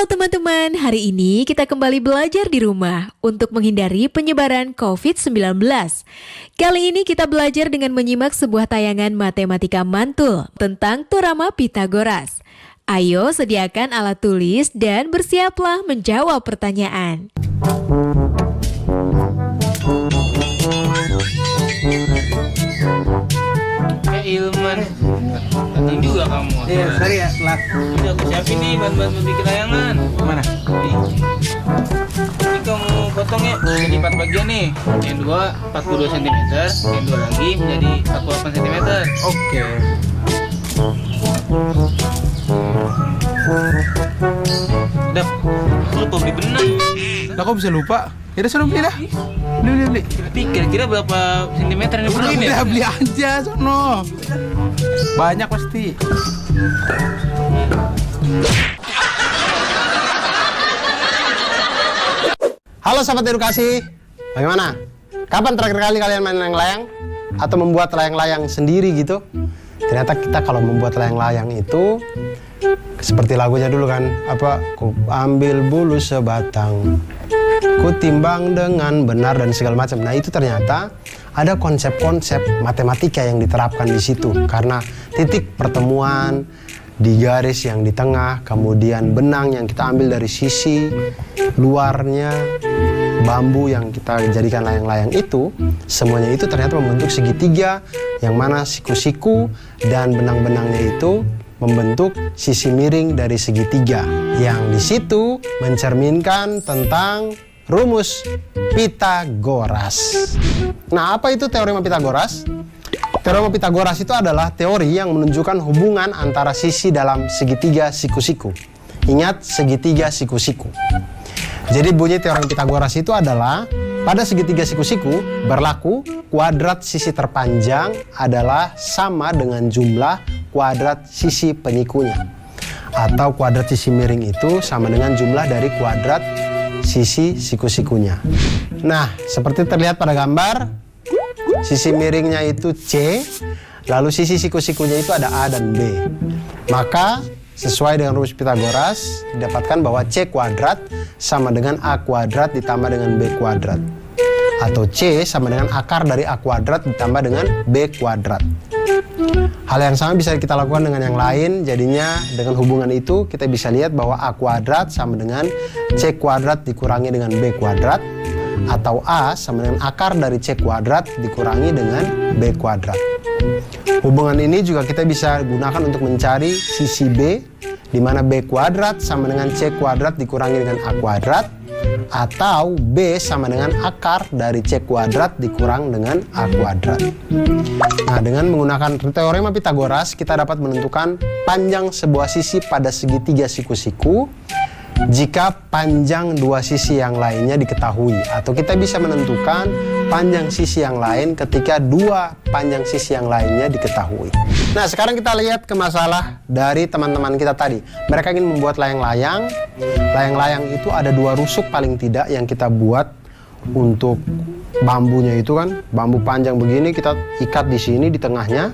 Halo teman-teman, hari ini kita kembali belajar di rumah untuk menghindari penyebaran COVID-19. Kali ini kita belajar dengan menyimak sebuah tayangan matematika mantul tentang teorema Pitagoras. Ayo sediakan alat tulis dan bersiaplah menjawab pertanyaan. Ilman, datang juga kamu. Iya, sorry ya, telat. Udah aku siapin nih bahan-bahan bikin layangan. Mana? Ini kamu potong ya, jadi 4 bagian nih. Yang dua 42 cm, yang dua lagi menjadi 48 cm. Oke. Udah, aku lupa beli benang. Lah kok bisa lupa? Ya udah sono beli dah. Beli. Tapi kira-kira berapa sentimeter yang diperluin ya? Udah beli aja sono. Banyak pasti. Halo sahabat edukasi, bagaimana? Kapan terakhir kali kalian main layang-layang? Atau membuat layang-layang sendiri gitu? Ternyata kita kalau membuat layang-layang itu seperti lagunya dulu kan, ku ambil bulu sebatang, ku timbang dengan benar dan segala macam. Nah itu ternyata ada konsep-konsep matematika yang diterapkan di situ, karena titik pertemuan di garis yang di tengah, kemudian benang yang kita ambil dari sisi luarnya, bambu yang kita jadikan layang-layang itu, semuanya itu ternyata membentuk segitiga, yang mana siku-siku dan benang-benangnya itu membentuk sisi miring dari segitiga, yang di situ mencerminkan tentang rumus Pitagoras. Nah, apa itu teorema Pitagoras? Teorema Pitagoras itu adalah teori yang menunjukkan hubungan antara sisi dalam segitiga siku-siku. Ingat, segitiga siku-siku. Jadi bunyi teorema Pitagoras itu adalah pada segitiga siku-siku berlaku kuadrat sisi terpanjang adalah sama dengan jumlah kuadrat sisi penyikunya. Atau kuadrat sisi miring itu sama dengan jumlah dari kuadrat sisi siku-sikunya. Nah, seperti terlihat pada gambar, sisi miringnya itu C, lalu sisi siku-sikunya itu ada A dan B. Maka sesuai dengan rumus Pitagoras didapatkan bahwa C kuadrat sama dengan A kuadrat ditambah dengan B kuadrat. Atau C sama dengan akar dari A kuadrat ditambah dengan B kuadrat. Hal yang sama bisa kita lakukan dengan yang lain, jadinya dengan hubungan itu kita bisa lihat bahwa A kuadrat sama dengan C kuadrat dikurangi dengan B kuadrat, atau A sama dengan akar dari C kuadrat dikurangi dengan B kuadrat. Hubungan ini juga kita bisa gunakan untuk mencari sisi B, di mana B kuadrat sama dengan C kuadrat dikurangi dengan A kuadrat, atau B sama dengan akar dari C kuadrat dikurang dengan A kuadrat. Nah, dengan menggunakan teorema Pitagoras kita dapat menentukan panjang sebuah sisi pada segitiga siku-siku jika panjang dua sisi yang lainnya diketahui, atau kita bisa menentukan panjang sisi yang lain ketika dua panjang sisi yang lainnya diketahui. Nah, sekarang kita lihat ke masalah dari teman-teman kita tadi. Mereka ingin membuat layang-layang. Layang-layang itu ada dua rusuk paling tidak yang kita buat untuk bambunya itu kan. Bambu panjang begini kita ikat di sini di tengahnya.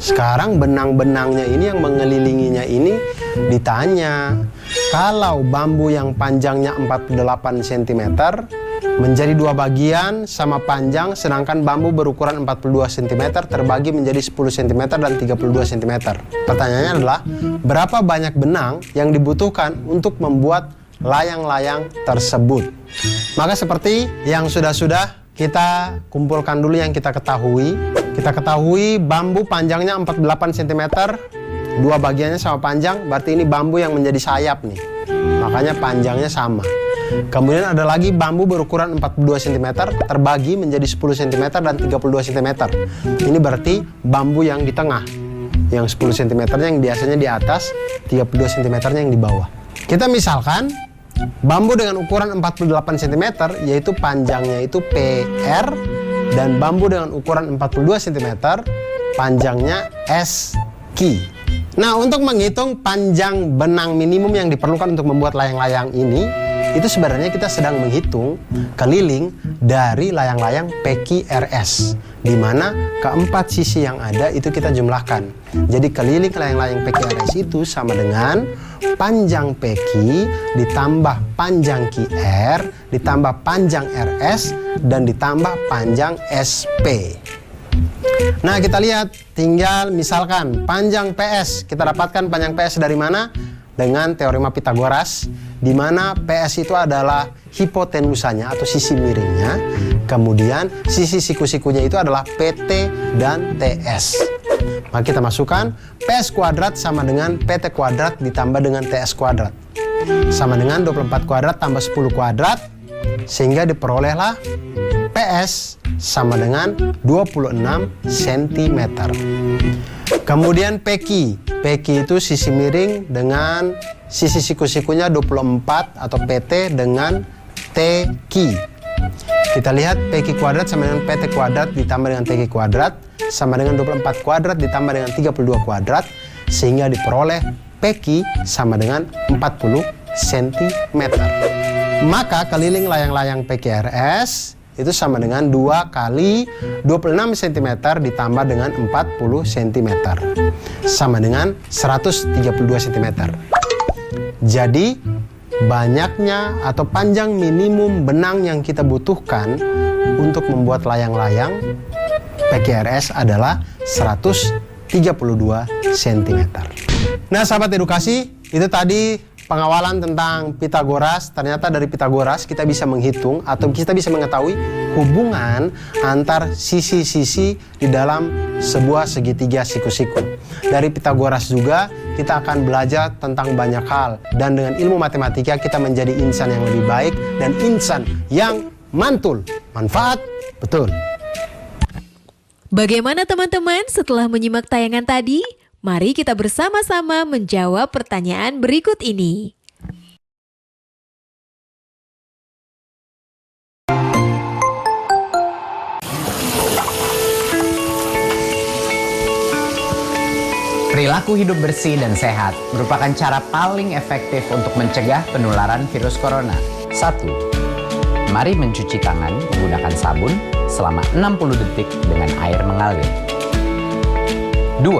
Sekarang benang-benangnya ini yang mengelilinginya ini ditanya, kalau bambu yang panjangnya 48 cm menjadi dua bagian sama panjang, sedangkan bambu berukuran 42 cm terbagi menjadi 10 cm dan 32 cm. Pertanyaannya adalah, berapa banyak benang yang dibutuhkan untuk membuat layang-layang tersebut? Maka seperti yang sudah-sudah kita kumpulkan dulu yang kita ketahui. Kita ketahui bambu panjangnya 48 cm, dua bagiannya sama panjang, berarti ini bambu yang menjadi sayap nih. Makanya panjangnya sama. Kemudian ada lagi bambu berukuran 42 cm terbagi menjadi 10 cm dan 32 cm. Ini berarti bambu yang di tengah. Yang 10 cm yang biasanya di atas, 32 cm yang di bawah. Kita misalkan bambu dengan ukuran 48 cm yaitu panjangnya itu PR, dan bambu dengan ukuran 42 cm panjangnya SQ. Nah, untuk menghitung panjang benang minimum yang diperlukan untuk membuat layang-layang ini, itu sebenarnya kita sedang menghitung keliling dari layang-layang PQRS, di mana keempat sisi yang ada itu kita jumlahkan. Jadi keliling layang-layang PQRS itu sama dengan panjang PQ ditambah panjang QR ditambah panjang RS dan ditambah panjang SP. Nah, kita lihat, tinggal misalkan panjang PS. Kita dapatkan panjang PS dari mana? Dengan teorema Pitagoras, di mana PS itu adalah hipotenusanya atau sisi miringnya. Kemudian sisi siku-sikunya itu adalah PT dan TS. Maka kita masukkan PS kuadrat sama dengan PT kuadrat ditambah dengan TS kuadrat. Sama dengan 24 kuadrat tambah 10 kuadrat, sehingga diperolehlah PS sama dengan 26 cm. Kemudian PQ. PQ itu sisi miring dengan sisi siku-sikunya 24 atau PT dengan TQ. Kita lihat PQ kuadrat sama dengan PT kuadrat ditambah dengan TQ kuadrat sama dengan 24 kuadrat ditambah dengan 32 kuadrat, sehingga diperoleh PQ sama dengan 40 cm. Maka keliling layang-layang PQRS itu sama dengan 2 kali 26 cm ditambah dengan 40 cm. Sama dengan 132 cm. Jadi, banyaknya atau panjang minimum benang yang kita butuhkan untuk membuat layang-layang PQRS adalah 132 cm. Nah, sahabat edukasi, itu tadi pengawalan tentang Pitagoras. Ternyata dari Pitagoras kita bisa menghitung atau kita bisa mengetahui hubungan antar sisi-sisi di dalam sebuah segitiga siku-siku. Dari Pitagoras juga kita akan belajar tentang banyak hal, dan dengan ilmu matematika kita menjadi insan yang lebih baik dan insan yang mantul. Manfaat betul. Bagaimana teman-teman setelah menyimak tayangan tadi? Mari kita bersama-sama menjawab pertanyaan berikut ini. Perilaku hidup bersih dan sehat merupakan cara paling efektif untuk mencegah penularan virus corona. 1. Mari mencuci tangan menggunakan sabun selama 60 detik dengan air mengalir. 2.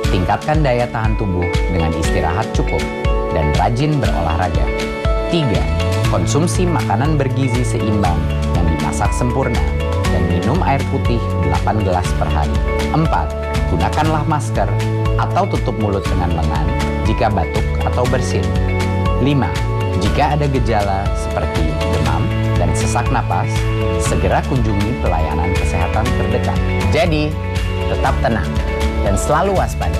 Tingkatkan daya tahan tubuh dengan istirahat cukup dan rajin berolahraga. 3. Konsumsi makanan bergizi seimbang yang dimasak sempurna dan minum air putih 8 gelas per hari. 4. Gunakanlah masker atau tutup mulut dengan lengan jika batuk atau bersin. 5. Jika ada gejala seperti demam dan sesak napas, segera kunjungi pelayanan kesehatan terdekat. Jadi, tetap tenang dan selalu waspada.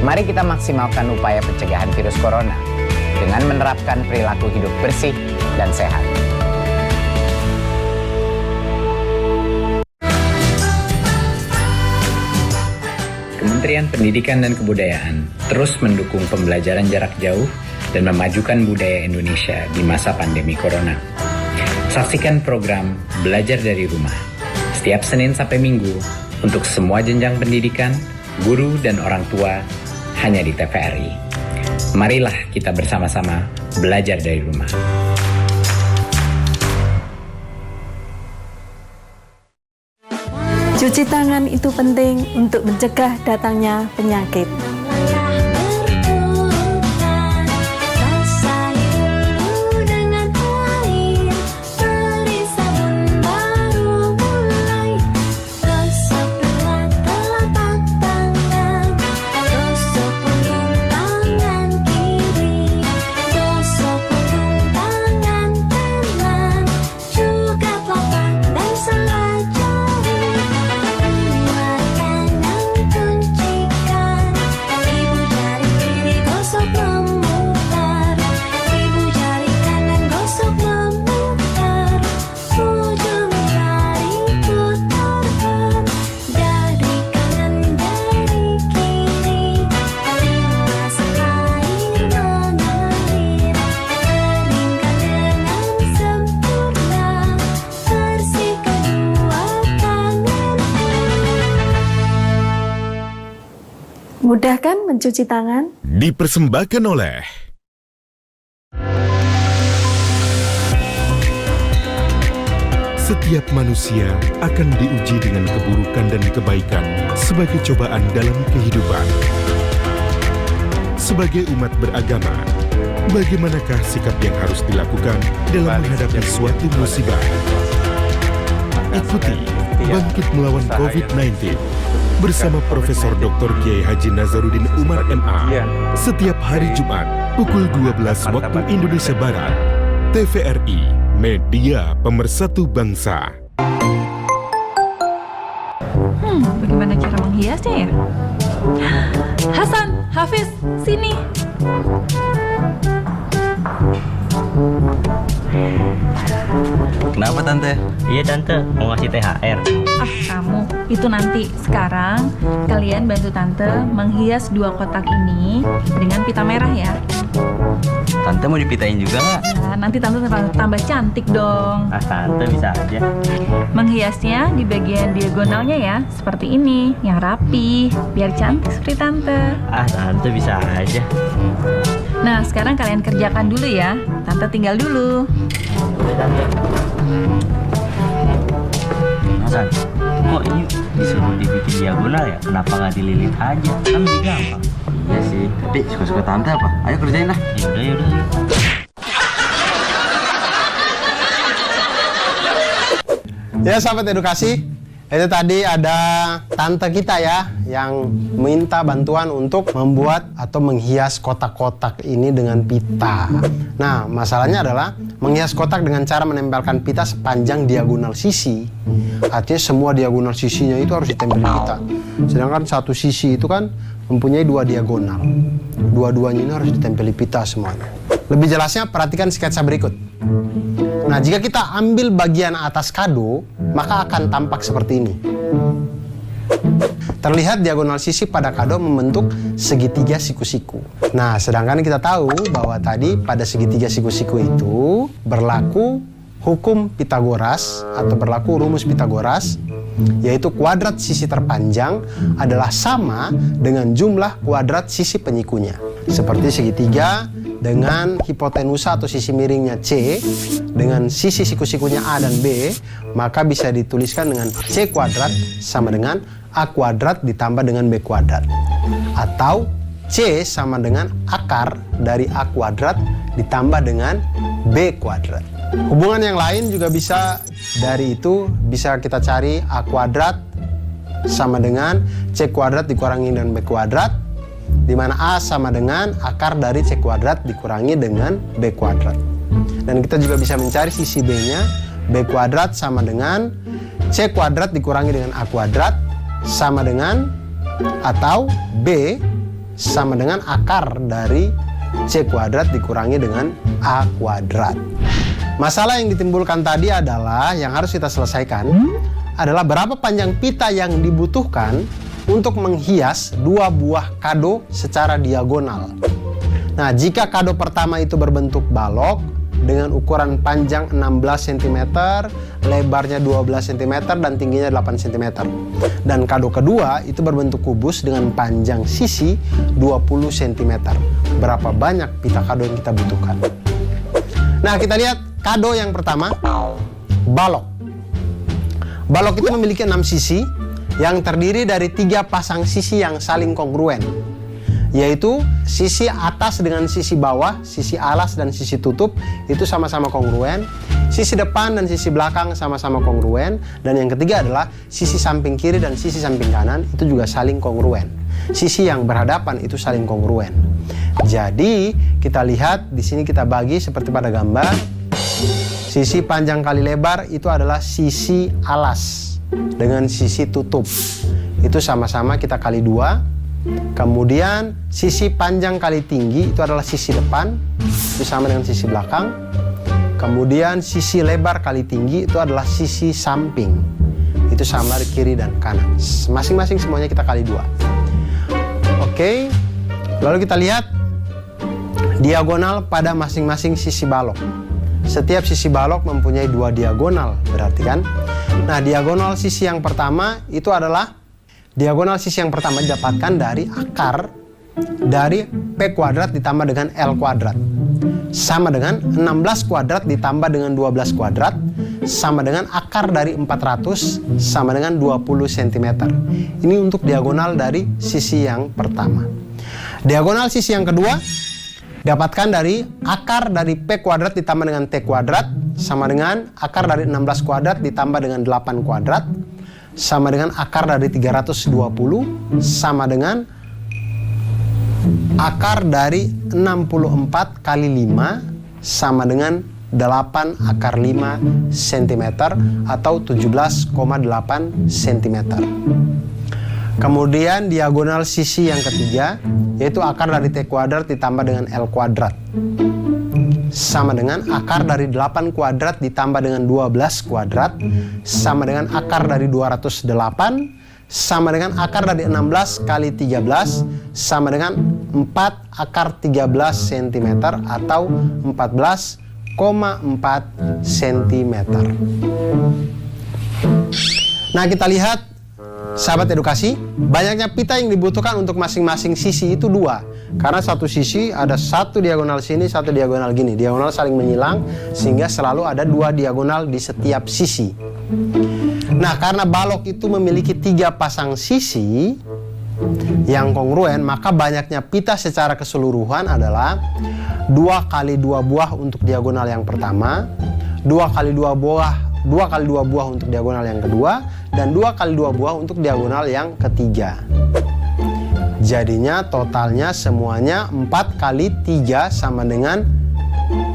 Mari kita maksimalkan upaya pencegahan virus corona dengan menerapkan perilaku hidup bersih dan sehat. Kementerian Pendidikan dan Kebudayaan terus mendukung pembelajaran jarak jauh dan memajukan budaya Indonesia di masa pandemi corona. Saksikan program Belajar dari Rumah setiap Senin sampai Minggu untuk semua jenjang pendidikan, guru dan orang tua hanya di TVRI. Marilah kita bersama-sama belajar dari rumah. Cuci tangan itu penting untuk mencegah datangnya penyakit. Mudah kan mencuci tangan? Dipersembahkan oleh Setiap manusia akan diuji dengan keburukan dan kebaikan sebagai cobaan dalam kehidupan. Sebagai umat beragama, bagaimanakah sikap yang harus dilakukan dalam menghadapi suatu musibah? Ikuti Bangkit Melawan COVID-19 bersama Profesor Dr. Kiai Haji Nazaruddin Umar MA setiap hari Jumat pukul 12 waktu Indonesia Barat. TVRI, Media Pemersatu Bangsa. Bagaimana cara menghiasnya ya? Hasan, Hafiz, sini. Kenapa Tante? Iya Tante, mau ngasih THR. Kamu, itu nanti. Sekarang, kalian bantu Tante menghias 2 kotak ini dengan pita merah ya. Tante mau dipitain juga nggak? Nah, nanti Tante tambah cantik dong. Tante bisa aja. Menghiasnya di bagian diagonalnya ya, seperti ini, yang rapi, biar cantik seperti Tante. Tante bisa aja. Nah, sekarang kalian kerjakan dulu ya. Tante tinggal dulu. Udah Tante. Hasan, kok ini disuruh dibikin diagonal ya? Kenapa nggak dililit aja? Kan lebih gampang. Iya sih, tapi suka-suka Tante apa? Ayo kerjain lah. Yaudah. Ya sahabat edukasi, itu tadi ada tante kita ya yang minta bantuan untuk membuat atau menghias kotak-kotak ini dengan pita. Nah, masalahnya adalah menghias kotak dengan cara menempelkan pita sepanjang diagonal sisi. Artinya semua diagonal sisinya itu harus ditempel pita. Sedangkan satu sisi itu kan mempunyai 2 diagonal. Dua-duanya ini harus ditempeli pita semuanya. Lebih jelasnya perhatikan sketsa berikut. Nah, jika kita ambil bagian atas kado, maka akan tampak seperti ini. Terlihat diagonal sisi pada kado membentuk segitiga siku-siku. Nah, sedangkan kita tahu bahwa tadi pada segitiga siku-siku itu berlaku hukum Pitagoras atau berlaku rumus Pitagoras, yaitu kuadrat sisi terpanjang adalah sama dengan jumlah kuadrat sisi penyikunya. Seperti segitiga dengan hipotenusa atau sisi miringnya C dengan sisi siku-sikunya A dan B, maka bisa dituliskan dengan C kuadrat sama dengan A kuadrat ditambah dengan B kuadrat. Atau C sama dengan akar dari A kuadrat ditambah dengan B kuadrat. Hubungan yang lain juga bisa dari itu, bisa kita cari A kuadrat sama dengan C kuadrat dikurangi dengan B kuadrat, di mana A sama dengan akar dari C kuadrat dikurangi dengan B kuadrat. Dan kita juga bisa mencari sisi B-nya, B kuadrat sama dengan C kuadrat dikurangi dengan A kuadrat sama dengan, atau B sama dengan akar dari C kuadrat dikurangi dengan A kuadrat. Masalah yang ditimbulkan tadi adalah, yang harus kita selesaikan adalah berapa panjang pita yang dibutuhkan untuk menghias 2 buah kado secara diagonal. Nah, jika kado pertama itu berbentuk balok dengan ukuran panjang 16 cm, lebarnya 12 cm, dan tingginya 8 cm. Dan kado kedua itu berbentuk kubus dengan panjang sisi 20 cm. Berapa banyak pita kado yang kita butuhkan? Nah, kita lihat kado yang pertama, balok. Balok itu memiliki 6 sisi yang terdiri dari 3 pasang sisi yang saling kongruen, yaitu sisi atas dengan sisi bawah, sisi alas dan sisi tutup itu sama-sama kongruen, sisi depan dan sisi belakang sama-sama kongruen, dan yang ketiga adalah sisi samping kiri dan sisi samping kanan itu juga saling kongruen. Sisi yang berhadapan itu saling kongruen. Jadi kita lihat di sini, kita bagi seperti pada gambar. Sisi panjang kali lebar itu adalah sisi alas dengan sisi tutup. Itu sama-sama kita kali 2. Kemudian sisi panjang kali tinggi itu adalah sisi depan, itu sama dengan sisi belakang. Kemudian sisi lebar kali tinggi itu adalah sisi samping, itu sama dari kiri dan kanan. Masing-masing semuanya kita kali 2. Oke, lalu kita lihat diagonal pada masing-masing sisi balok. Setiap sisi balok mempunyai 2 diagonal, berarti kan? Nah, diagonal sisi yang pertama itu adalah, diagonal sisi yang pertama didapatkan dari akar dari P kuadrat ditambah dengan L kuadrat. Sama dengan 16 kuadrat ditambah dengan 12 kuadrat, sama dengan akar dari 400 sama dengan 20 cm. Ini untuk diagonal dari sisi yang pertama. Diagonal sisi yang kedua dapatkan dari akar dari P kuadrat ditambah dengan T kuadrat sama dengan akar dari 16 kuadrat ditambah dengan 8 kuadrat sama dengan akar dari 320 sama dengan akar dari 64 kali 5 sama dengan 8 akar 5 cm atau 17,8 cm. Kemudian diagonal sisi yang ketiga yaitu akar dari T kuadrat ditambah dengan L kuadrat sama dengan akar dari 8 kuadrat ditambah dengan 12 kuadrat sama dengan akar dari 208 sama dengan akar dari 16 kali 13 sama dengan 4 akar 13 cm atau 14,4 cm. Nah, kita lihat sahabat edukasi, banyaknya pita yang dibutuhkan untuk masing-masing sisi itu 2. Karena satu sisi ada satu diagonal sini, satu diagonal gini. Diagonal saling menyilang sehingga selalu ada 2 diagonal di setiap sisi. Nah, karena balok itu memiliki 3 pasang sisi yang kongruen, maka banyaknya pita secara keseluruhan adalah 2 kali 2 buah untuk diagonal yang pertama, 2 kali 2 buah untuk diagonal yang kedua, dan 2 kali 2 buah untuk diagonal yang ketiga. Jadinya totalnya semuanya 4 kali 3 sama dengan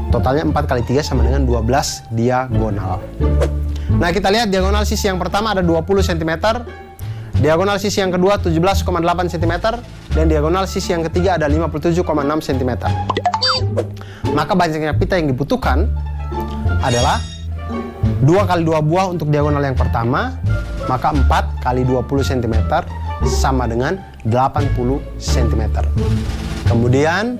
totalnya 4 kali 3 sama dengan 12 diagonal. Nah, kita lihat diagonal sisi yang pertama ada 20 cm, diagonal sisi yang kedua 17,8 cm, dan diagonal sisi yang ketiga ada 57,6 cm. Maka banyaknya pita yang dibutuhkan adalah 2 kali 2 buah untuk diagonal yang pertama, maka 4 kali 20 cm sama dengan 80 cm. Kemudian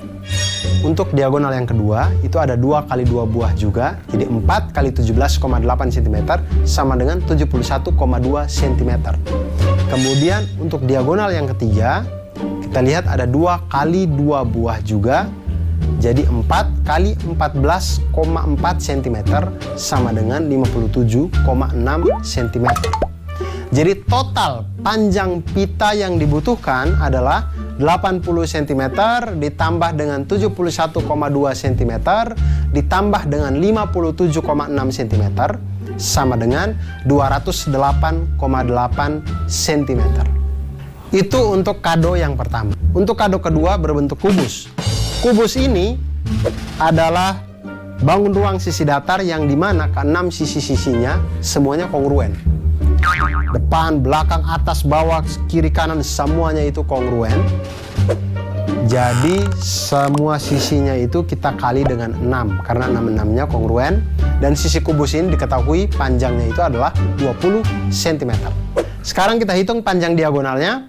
untuk diagonal yang kedua itu ada 2 kali 2 buah juga, jadi 4 kali 17,8 cm sama dengan 71,2 cm. Kemudian untuk diagonal yang ketiga kita lihat ada 2 kali 2 buah juga, jadi 4 kali 14,4 cm sama dengan 57,6 cm. Jadi total panjang pita yang dibutuhkan adalah 80 cm ditambah dengan 71,2 cm ditambah dengan 57,6 cm sama dengan 208,8 cm. Itu untuk kado yang pertama. Untuk kado kedua berbentuk kubus. Kubus ini adalah bangun ruang sisi datar yang dimana ke-6 sisi-sisinya semuanya kongruen. Depan, belakang, atas, bawah, kiri, kanan semuanya itu kongruen. Jadi semua sisinya itu kita kali dengan 6 karena 6-6-nya kongruen. Dan sisi kubus ini diketahui panjangnya itu adalah 20 cm. Sekarang kita hitung panjang diagonalnya.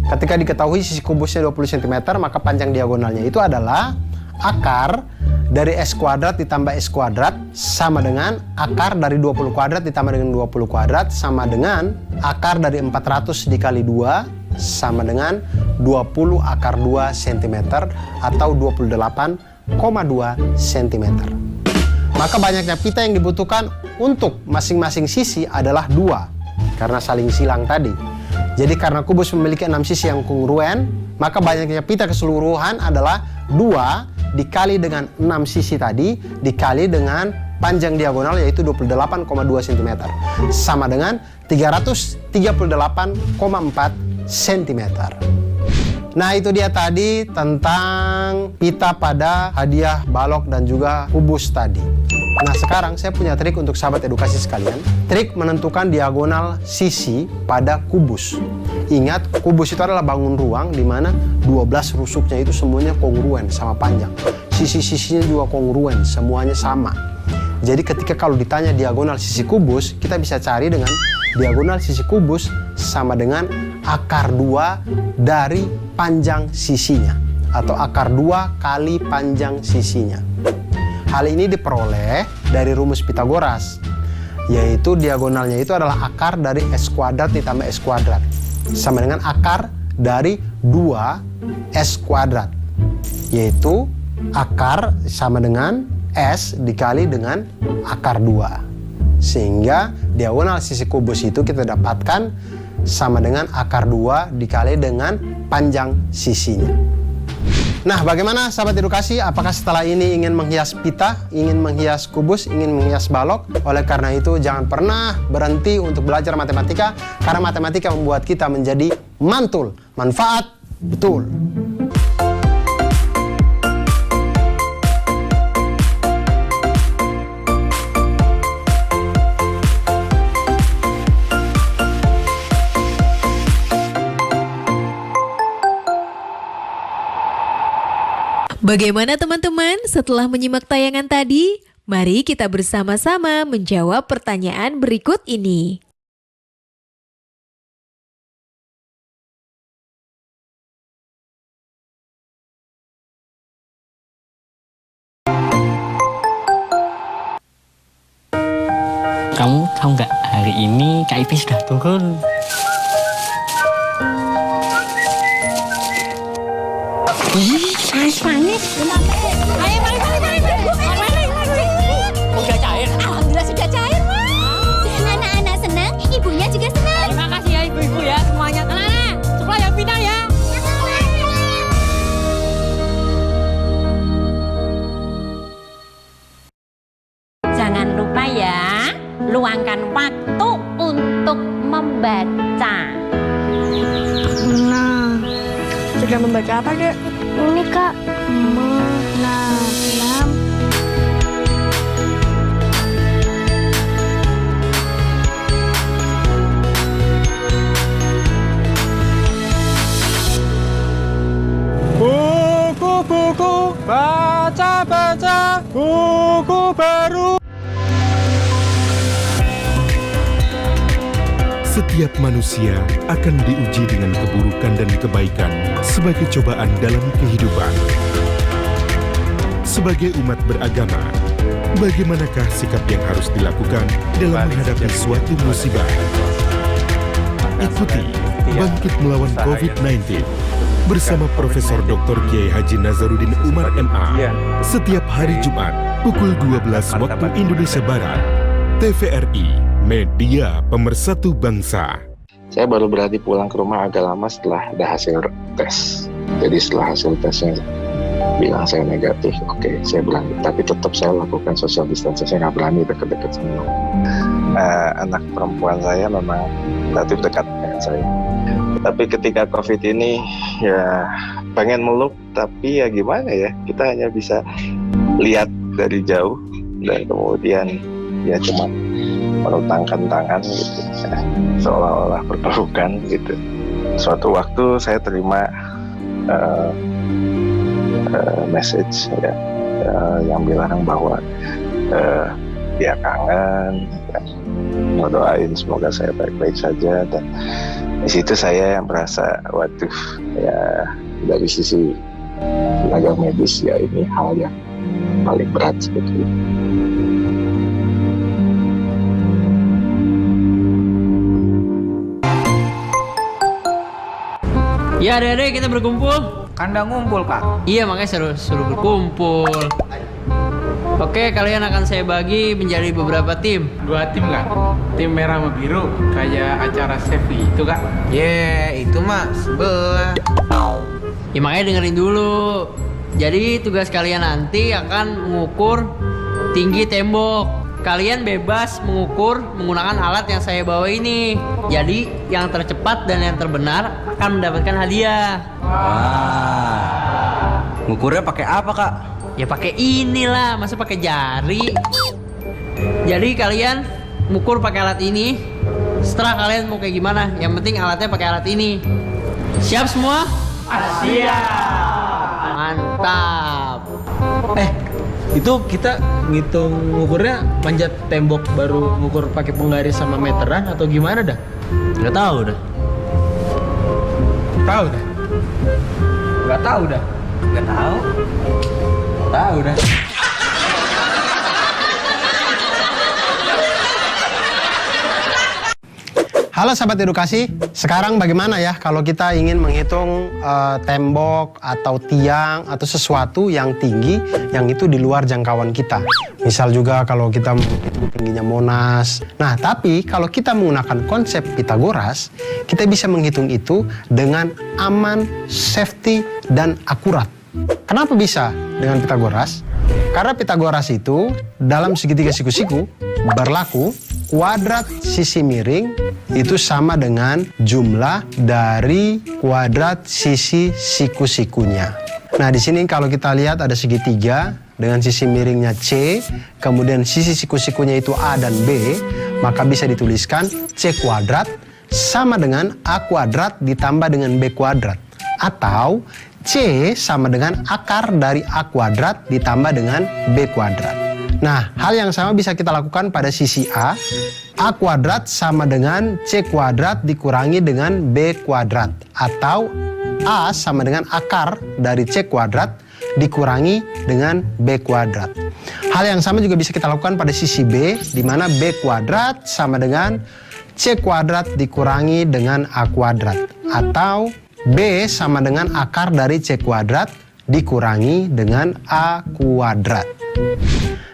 Ketika diketahui sisi kubusnya 20 cm, maka panjang diagonalnya itu adalah akar dari S kuadrat ditambah S kuadrat sama dengan akar dari 20 kuadrat ditambah dengan 20 kuadrat sama dengan akar dari 400 dikali 2 sama dengan 20 akar 2 cm atau 28,2 cm. Maka banyaknya pita yang dibutuhkan untuk masing-masing sisi adalah 2 karena saling silang tadi. Jadi karena kubus memiliki 6 sisi yang kongruen, maka banyaknya pita keseluruhan adalah 2 dikali dengan 6 sisi tadi dikali dengan panjang diagonal yaitu 28,2 cm sama dengan 338,4 cm. Nah, itu dia tadi tentang pita pada hadiah balok dan juga kubus tadi. Nah, sekarang saya punya trik untuk sahabat edukasi sekalian. Trik menentukan diagonal sisi pada kubus. Ingat, kubus itu adalah bangun ruang di mana 12 rusuknya itu semuanya kongruen sama panjang. Sisi-sisinya juga kongruen, semuanya sama. Jadi ketika kalau ditanya diagonal sisi kubus, kita bisa cari dengan diagonal sisi kubus sama dengan akar 2 dari panjang sisinya atau akar 2 kali panjang sisinya. Hal ini diperoleh dari rumus Pitagoras, yaitu diagonalnya itu adalah akar dari S kuadrat ditambah S kuadrat sama dengan akar dari 2 S kuadrat, yaitu akar sama dengan S dikali dengan akar 2. Sehingga diagonal sisi kubus itu kita dapatkan sama dengan akar 2 dikali dengan panjang sisinya. Nah, bagaimana sahabat edukasi? Apakah setelah ini ingin menghias pita, ingin menghias kubus, ingin menghias balok? Oleh karena itu, jangan pernah berhenti untuk belajar matematika, karena matematika membuat kita menjadi mantul. Manfaat betul. Bagaimana teman-teman setelah menyimak tayangan tadi? Mari kita bersama-sama menjawab pertanyaan berikut ini. Kamu tahu nggak, hari ini KIP sudah turun. Panis. Ayo, balik. Udah cair? Alhamdulillah sudah cair, Mas. Anak-anak senang, ibunya juga senang. Terima kasih ya ibu-ibu ya semuanya. Anak-anak, sekolah yang pindah ya. Jangan lupa ya, luangkan waktu untuk membaca. Nah, sudah membaca apa, Dek? Ini, Kak. Menanam. Buku-buku, baca-baca, buku baru. Setiap manusia akan diuji dengan keburukan dan kebaikan sebagai cobaan dalam kehidupan. Sebagai umat beragama, bagaimanakah sikap yang harus dilakukan dalam menghadapi suatu musibah? Ikuti Bangkit Melawan COVID-19 bersama Profesor Dr. Kiai Haji Nazaruddin Umar MA setiap hari Jumat pukul 12 waktu Indonesia Barat. TVRI, Media Pemersatu Bangsa. Saya baru berani pulang ke rumah agak lama setelah ada hasil tes. Jadi setelah hasil tesnya bilang saya negatif, oke, saya berani. Tapi tetap saya lakukan social distancing, saya nggak berani dekat-dekat semua. Anak perempuan saya memang relatif dekat dengan saya. Tapi ketika COVID ini, ya pengen meluk, tapi ya gimana ya, kita hanya bisa lihat dari jauh dan kemudian ya cuma melutangkan tangan gitu, seolah-olah berpelukan gitu. Suatu waktu saya terima message ya, yang bilang bahwa dia kangen, ya, ngedoain semoga saya baik-baik saja, dan di situ saya yang merasa waduh ya, dari sisi tenaga medis ya ini hal yang paling berat sebetulnya. Ya adek-adek, kita berkumpul. Kandang ngumpul, Kak. Iya, makanya suruh berkumpul. Oke, kalian akan saya bagi menjadi beberapa tim. 2 tim nggak? Tim merah sama biru, kayak acara Sevi itu, Kak. Itu mah sebelah. Ya makanya dengerin dulu. Jadi tugas kalian nanti akan mengukur tinggi tembok. Kalian bebas mengukur menggunakan alat yang saya bawa ini. Jadi yang tercepat dan yang terbenar akan mendapatkan hadiah. Wah, ngukurnya pakai apa, Kak? Ya pakai inilah, masa pakai jari. Jadi kalian mengukur pakai alat ini. Setelah kalian mau kayak gimana, yang penting alatnya pakai alat ini. Siap semua? Siap. Mantap. Itu kita ngitung ngukurnya manjat tembok baru ngukur pakai penggaris sama meteran atau gimana dah? Nggak tahu dah. Tahu dah? Nggak tahu dah. Nggak tahu. Tahu dah. Halo sahabat edukasi, sekarang bagaimana ya kalau kita ingin menghitung tembok atau tiang atau sesuatu yang tinggi yang itu di luar jangkauan kita. Misal juga kalau kita menghitung tingginya Monas. Nah, tapi kalau kita menggunakan konsep Pitagoras, kita bisa menghitung itu dengan aman, safety, dan akurat. Kenapa bisa dengan Pitagoras? Karena Pitagoras itu dalam segitiga siku-siku berlaku kuadrat sisi miring itu sama dengan jumlah dari kuadrat sisi siku-sikunya. Nah, di sini kalau kita lihat ada segitiga dengan sisi miringnya C, kemudian sisi siku-sikunya itu A dan B, maka bisa dituliskan C kuadrat sama dengan A kuadrat ditambah dengan B kuadrat. Atau C sama dengan akar dari A kuadrat ditambah dengan B kuadrat. Nah, hal yang sama bisa kita lakukan pada sisi A. A kuadrat sama dengan C kuadrat dikurangi dengan B kuadrat. Atau A sama dengan akar dari C kuadrat dikurangi dengan B kuadrat. Hal yang sama juga bisa kita lakukan pada sisi B, di mana B kuadrat sama dengan C kuadrat dikurangi dengan A kuadrat. Atau B sama dengan akar dari C kuadrat dikurangi dengan A kuadrat.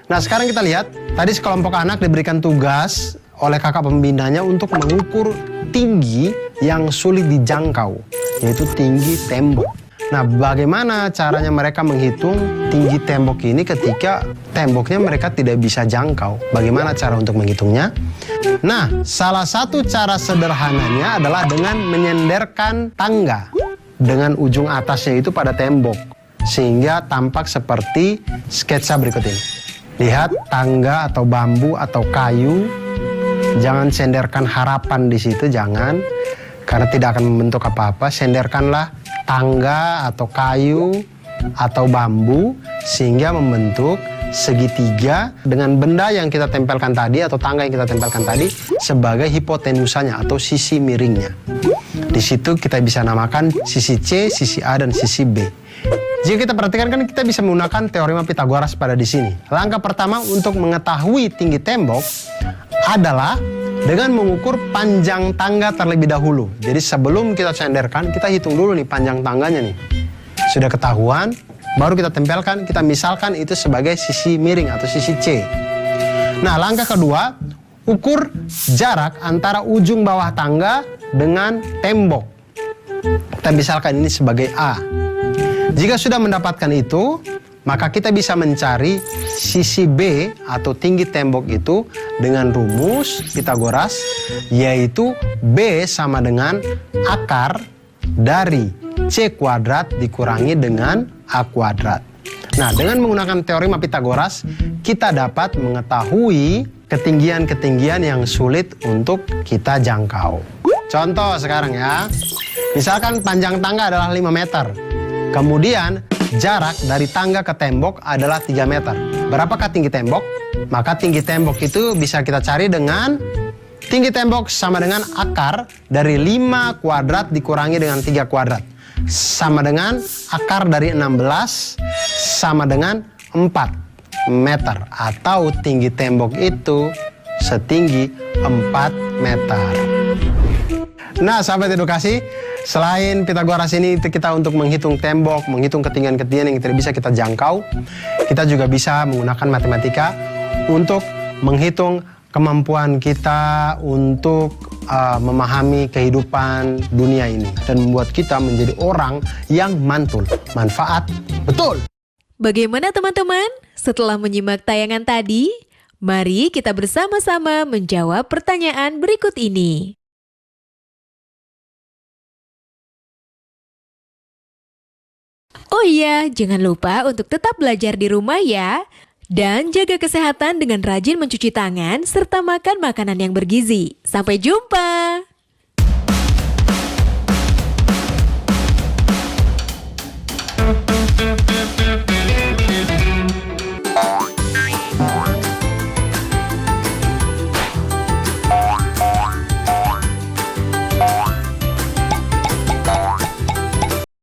Nah, sekarang kita lihat, tadi sekelompok anak diberikan tugas oleh kakak pembinanya untuk mengukur tinggi yang sulit dijangkau, yaitu tinggi tembok. Nah, bagaimana caranya mereka menghitung tinggi tembok ini ketika temboknya mereka tidak bisa jangkau? Bagaimana cara untuk menghitungnya? Nah, salah satu cara sederhananya adalah dengan menyenderkan tangga dengan ujung atasnya itu pada tembok, sehingga tampak seperti sketsa berikut ini. Lihat tangga atau bambu atau kayu, jangan senderkan harapan di situ, jangan, karena tidak akan membentuk apa-apa. Senderkanlah tangga atau kayu atau bambu sehingga membentuk segitiga dengan benda yang kita tempelkan tadi atau tangga yang kita tempelkan tadi sebagai hipotenusanya atau sisi miringnya. Di situ kita bisa namakan sisi C, sisi A, dan sisi B. Jika kita perhatikan kan kita bisa menggunakan teorema Pitagoras pada di sini. Langkah pertama untuk mengetahui tinggi tembok adalah dengan mengukur panjang tangga terlebih dahulu. Jadi sebelum kita senderkan, kita hitung dulu nih panjang tangganya nih. Sudah ketahuan, baru kita tempelkan, kita misalkan itu sebagai sisi miring atau sisi C. Nah, langkah kedua, ukur jarak antara ujung bawah tangga dengan tembok. Kita misalkan ini sebagai A. Jika sudah mendapatkan itu, maka kita bisa mencari sisi B atau tinggi tembok itu dengan rumus Pitagoras, yaitu B sama dengan akar dari C kuadrat dikurangi dengan A kuadrat. Nah, dengan menggunakan teorema Pitagoras, kita dapat mengetahui ketinggian-ketinggian yang sulit untuk kita jangkau. Contoh sekarang ya, misalkan panjang tangga adalah 5 meter. Kemudian jarak dari tangga ke tembok adalah 3 meter. Berapakah tinggi tembok? Maka tinggi tembok itu bisa kita cari dengan tinggi tembok sama dengan akar dari 5 kuadrat dikurangi dengan 3 kuadrat. Sama dengan akar dari 16 sama dengan 4 meter. Atau tinggi tembok itu setinggi 4 meter. Nah, sahabat edukasi, selain Pitagoras ini kita untuk menghitung tembok, menghitung ketinggian-ketinggian yang tidak bisa kita jangkau, kita juga bisa menggunakan matematika untuk menghitung kemampuan kita untuk memahami kehidupan dunia ini dan membuat kita menjadi orang yang mantul, manfaat, betul. Bagaimana teman-teman? Setelah menyimak tayangan tadi, mari kita bersama-sama menjawab pertanyaan berikut ini. Oh iya, jangan lupa untuk tetap belajar di rumah ya. Dan jaga kesehatan dengan rajin mencuci tangan serta makan makanan yang bergizi. Sampai jumpa!